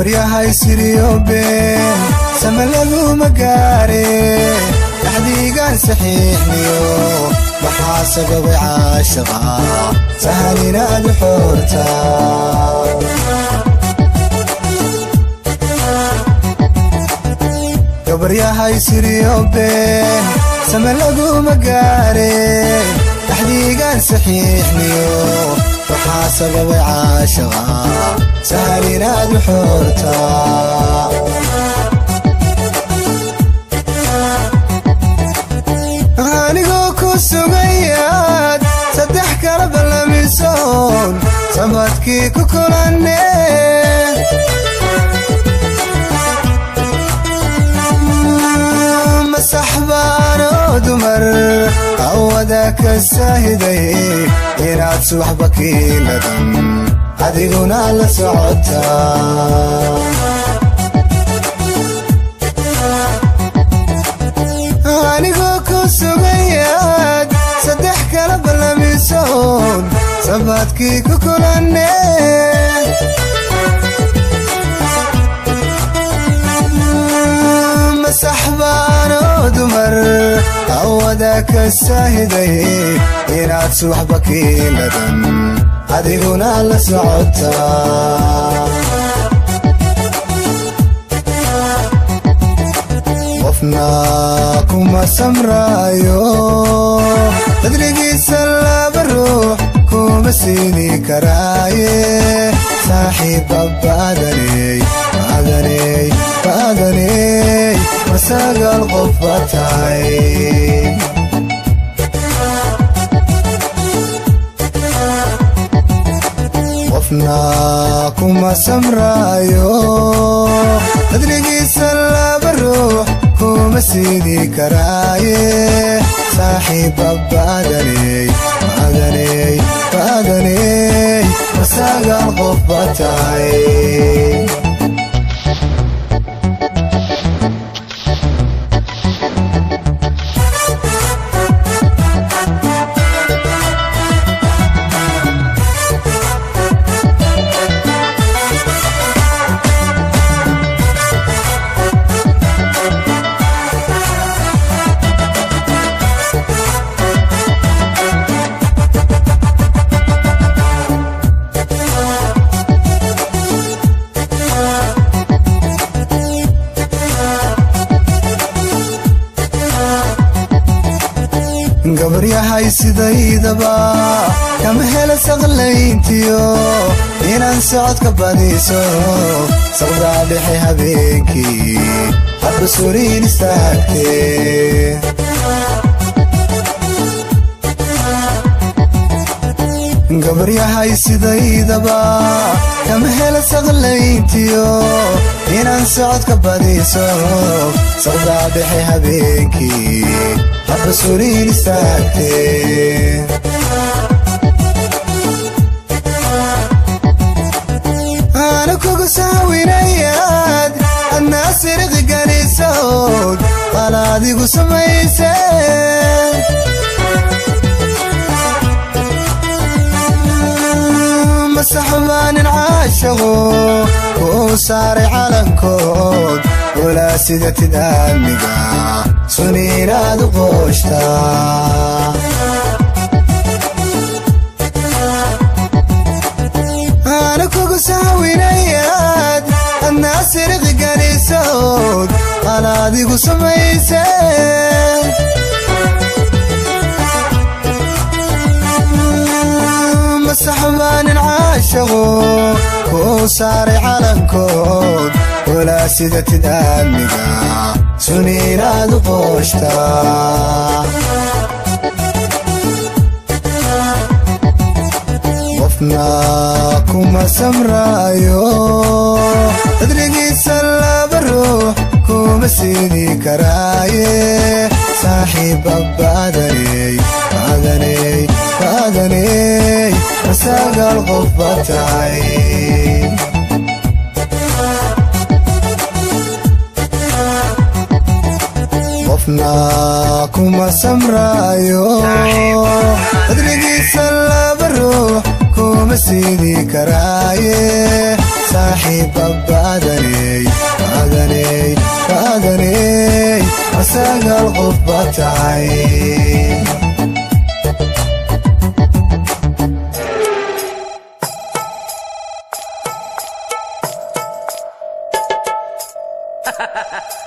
gabaryahay siriyoobe samalagu magaare dhaxdiigaan saxiixniyo maxaa sababay caashaqa sahal inaad xoorta gabaryahay siriyoobe samalagu magaare dhaxdiigaan saxiixniyo maxaa sababay caashaqa sahal inaad xoorta anigoo ku sugayaad saddex kala ballamisoon sabadkii ku kulanne masaxbaanoo dumar awada ka saahiday inaad subaxba kiiladan adiguna la socota anigoo ku sugayaad saddex kala ballamisoon sabadkii ku kulanne masaxbaanoo dumar awada ka saahiday inaad subaxba kiiladan adiguna la socota qofna kuma samraayo dadrigiisa laba ruux kuma siini karaaye saaxiibba baadaney masagal qof ba tahay qofna kuma samraayo dadrigiisa laba ruux kuma siini karaaye saaxiibba baadaney masagal qof ba tahay gabaryahay sidaydaba kama hela saqlayntiyo inaan socodka badiso saqdaa dhexe habeenkii hadba suriin istaagtee gabaryahay sidaydaba kama hela saqlayntiyo inaan socodka badiso saqdaa dhexe habeenkii hadba suriin istaagtee aana kugu saawinayaad adnaa siriqi galisood qalaadigu samayse masaxbaanin caashaqo kuu saaray calankood walaa sidatid aadmiga suniinaad u qooshtaa aana kugu saawinayaad adnaa siriqi galisood qalaadigu samayse masaxbaanin caashaqo kuu saaray calankood walaa sidatid aadmiga suniinaad u qooshtaa qofna kuma samraayo dadrigiisa laba ruux kuma siini karaaye saaxiibba baadaney masagal qof ba tahay qofna kuma samraayo dadrigiisa laba ruux kuma siini karaaye saaxiibba baadaney sagaal qof baa tahay ha ha ha